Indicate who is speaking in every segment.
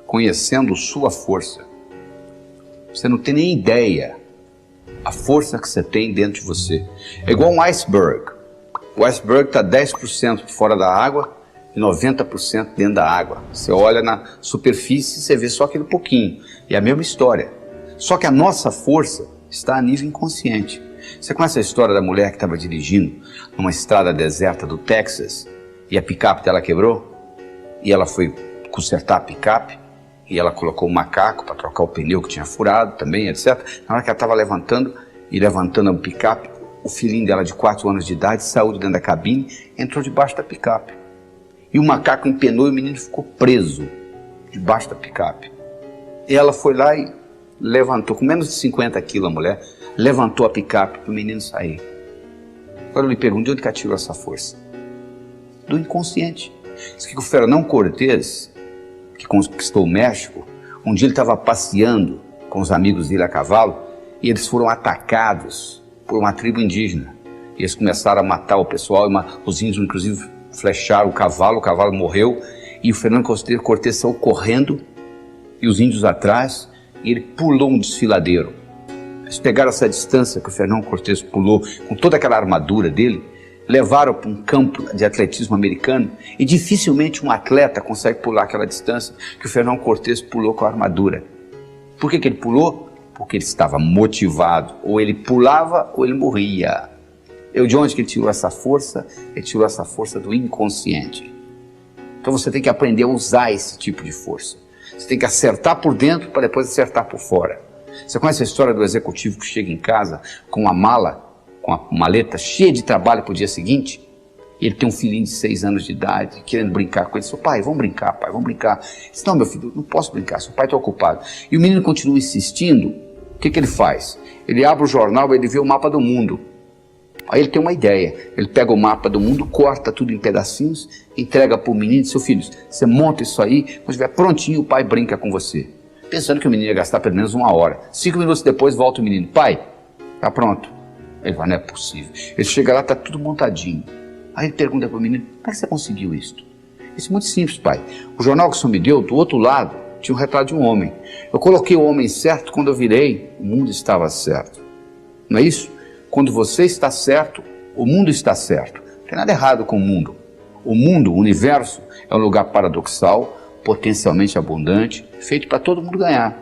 Speaker 1: conhecendo sua força. Você não tem nem ideia a força que você tem dentro de você. É igual um iceberg. O iceberg está 10% fora da água e 90% dentro da água. Você olha na superfície e você vê só aquele pouquinho. E é a mesma história. Só que a nossa força está a nível inconsciente. Você conhece a história da mulher que estava dirigindo numa estrada deserta do Texas e a picape dela quebrou? E ela foi consertar a picape e ela colocou um macaco para trocar o pneu que tinha furado também, etc. Na hora que ela estava levantando a picape, o filhinho dela de 4 anos de idade saiu de dentro da cabine, entrou debaixo da picape. E o macaco empenou e o menino ficou preso debaixo da picape. E ela foi lá e levantou, com menos de 50 quilos a mulher, levantou a picape para o menino sair. Agora eu lhe pergunto, de onde que ela tirou essa força? Do inconsciente. Diz que o Fernão Cortés, que conquistou o México, um dia ele estava passeando com os amigos dele a cavalo e eles foram atacados por uma tribo indígena. E eles começaram a matar o pessoal, os índios inclusive flecharam o cavalo morreu e o Fernando Cortés saiu correndo e os índios atrás e ele pulou um desfiladeiro. Eles pegaram essa distância que o Fernão Cortés pulou com toda aquela armadura dele, levaram para um campo de atletismo americano e dificilmente um atleta consegue pular aquela distância que o Fernão Cortés pulou com a armadura. Por que ele pulou? Porque ele estava motivado. Ou ele pulava ou ele morria. De onde que ele tirou essa força? Ele tirou essa força do inconsciente. Então você tem que aprender a usar esse tipo de força. Você tem que acertar por dentro para depois acertar por fora. Você conhece a história do executivo que chega em casa com uma mala, com a maleta cheia de trabalho para o dia seguinte? E ele tem um filhinho de 6 anos de idade, querendo brincar com ele. Seu pai, vamos brincar, pai, vamos brincar. Ele disse, não, meu filho, não posso brincar, seu pai está ocupado. E o menino continua insistindo. O que ele faz? Ele abre o jornal e ele vê o mapa do mundo. Aí ele tem uma ideia. Ele pega o mapa do mundo, corta tudo em pedacinhos, entrega para o menino e diz, seu filho, você monta isso aí, quando estiver prontinho, o pai brinca com você. Pensando que o menino ia gastar pelo menos 1 hora. 5 minutos depois volta o menino. Pai, tá pronto. Ele fala, não é possível. Ele chega lá, tá tudo montadinho. Aí ele pergunta para o menino, como é que você conseguiu isso? Isso é muito simples, pai. O jornal que o senhor me deu, do outro lado, tinha um retrato de um homem. Eu coloquei o homem certo, quando eu virei, o mundo estava certo. Não é isso? Quando você está certo, o mundo está certo. Não tem nada errado com o mundo. O mundo, o universo, é um lugar paradoxal, potencialmente abundante, feito para todo mundo ganhar.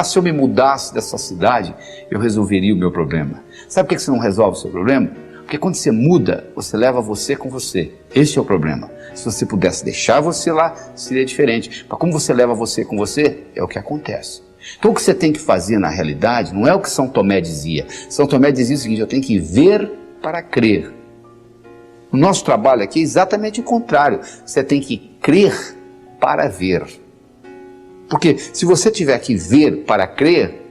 Speaker 1: Se eu me mudasse dessa cidade, eu resolveria o meu problema. Sabe por que você não resolve o seu problema? Porque quando você muda, você leva você com você. Esse é o problema. Se você pudesse deixar você lá, seria diferente. Mas como você leva você com você, é o que acontece. Então o que você tem que fazer na realidade não é o que São Tomé dizia. São Tomé dizia o seguinte, eu tenho que ver para crer. O nosso trabalho aqui é exatamente o contrário. Você tem que crer para ver. Porque se você tiver que ver para crer,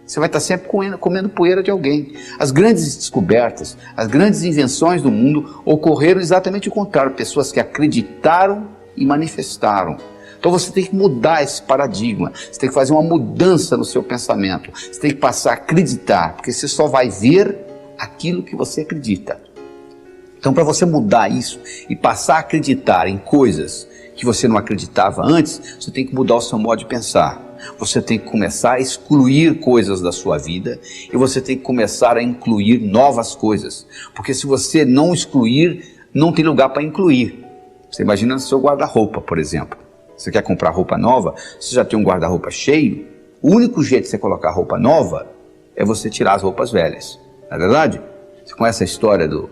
Speaker 1: você vai estar sempre comendo poeira de alguém. As grandes descobertas, as grandes invenções do mundo ocorreram exatamente o contrário. Pessoas que acreditaram e manifestaram. Então você tem que mudar esse paradigma. Você tem que fazer uma mudança no seu pensamento. Você tem que passar a acreditar, porque você só vai ver aquilo que você acredita. Então para você mudar isso e passar a acreditar em coisas que você não acreditava antes, você tem que mudar o seu modo de pensar. Você tem que começar a excluir coisas da sua vida e você tem que começar a incluir novas coisas. Porque se você não excluir, não tem lugar para incluir. Você imagina no seu guarda-roupa, por exemplo. Você quer comprar roupa nova, você já tem um guarda-roupa cheio, o único jeito de você colocar roupa nova é você tirar as roupas velhas. Não é verdade? Você conhece a história do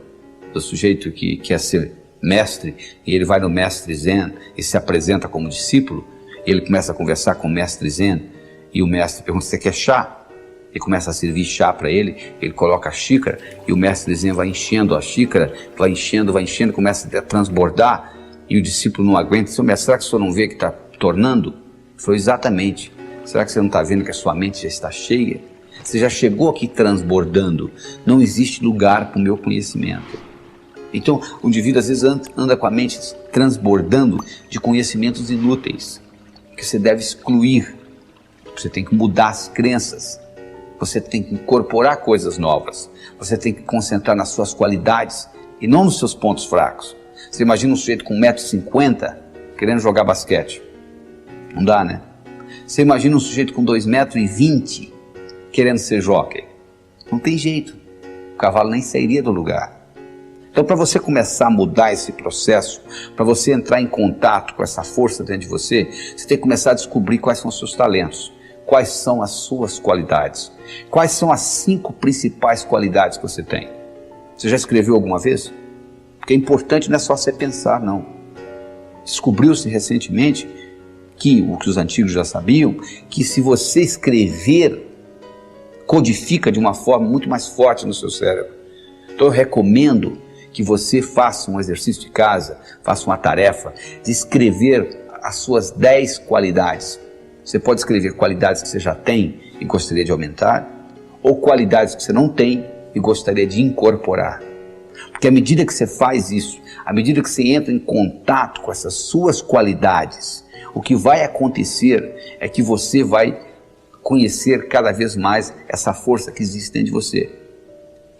Speaker 1: sujeito que quer ser mestre, e ele vai no mestre Zen e se apresenta como discípulo, e ele começa a conversar com o mestre Zen, e o mestre pergunta, você quer chá? Ele começa a servir chá para ele, ele coloca a xícara, e o mestre Zen vai enchendo a xícara, vai enchendo, começa a transbordar, e o discípulo não aguenta, seu mestre, será que o senhor não vê que está tornando? Ele falou, exatamente, será que você não está vendo que a sua mente já está cheia? Você já chegou aqui transbordando, não existe lugar para o meu conhecimento. Então, o indivíduo às vezes anda com a mente transbordando de conhecimentos inúteis, que você deve excluir. Você tem que mudar as crenças, você tem que incorporar coisas novas, você tem que concentrar nas suas qualidades e não nos seus pontos fracos. Você imagina um sujeito com 1,50 m querendo jogar basquete. Não dá, né? Você imagina um sujeito com 2,20 m querendo ser jockey? Não tem jeito, o cavalo nem sairia do lugar. Então, para você começar a mudar esse processo, para você entrar em contato com essa força dentro de você, você tem que começar a descobrir quais são os seus talentos, quais são as suas qualidades, quais são as 5 principais qualidades que você tem. Você já escreveu alguma vez? Porque é importante, não é só você pensar, não. Descobriu-se recentemente que, o que os antigos já sabiam, que se você escrever, codifica de uma forma muito mais forte no seu cérebro. Então eu recomendo que você faça um exercício de casa, faça uma tarefa de escrever as suas 10 qualidades. Você pode escrever qualidades que você já tem e gostaria de aumentar, ou qualidades que você não tem e gostaria de incorporar. Porque à medida que você faz isso, à medida que você entra em contato com essas suas qualidades, o que vai acontecer é que você vai conhecer cada vez mais essa força que existe dentro de você.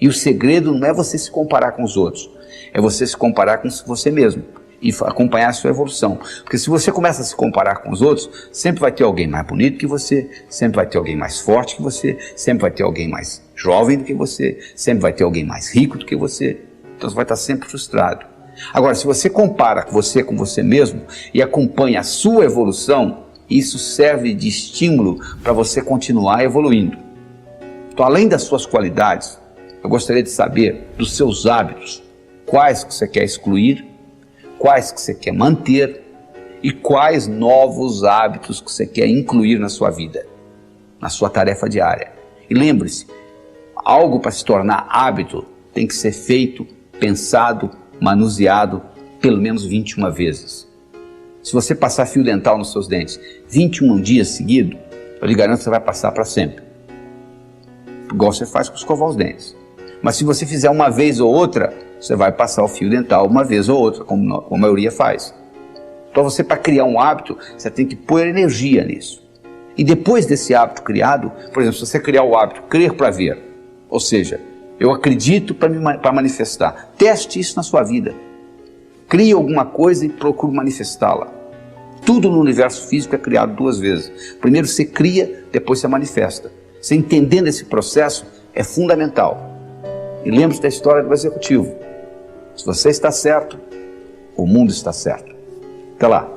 Speaker 1: E o segredo não é você se comparar com os outros, é você se comparar com você mesmo e acompanhar a sua evolução. Porque se você começa a se comparar com os outros, sempre vai ter alguém mais bonito que você, sempre vai ter alguém mais forte que você, sempre vai ter alguém mais jovem do que você, sempre vai ter alguém mais rico do que você. Então você vai estar sempre frustrado. Agora, se você compara você com você mesmo e acompanha a sua evolução, isso serve de estímulo para você continuar evoluindo. Então, além das suas qualidades, eu gostaria de saber dos seus hábitos, quais que você quer excluir, quais que você quer manter e quais novos hábitos que você quer incluir na sua vida, na sua tarefa diária. E lembre-se, algo para se tornar hábito tem que ser feito, pensado, manuseado pelo menos 21 vezes. Se você passar fio dental nos seus dentes 21 dias seguidos, eu lhe garanto que você vai passar para sempre. Igual você faz com escovar os dentes. Mas se você fizer uma vez ou outra, você vai passar o fio dental uma vez ou outra, como a maioria faz. Então você, para criar um hábito, você tem que pôr energia nisso. E depois desse hábito criado, por exemplo, se você criar o hábito crer para ver, ou seja, eu acredito para manifestar, teste isso na sua vida. Crie alguma coisa e procure manifestá-la. Tudo no universo físico é criado 2 vezes. Primeiro você cria, depois você manifesta. Você entendendo esse processo é fundamental. E lembre-se da história do executivo. Se você está certo, o mundo está certo. Até lá.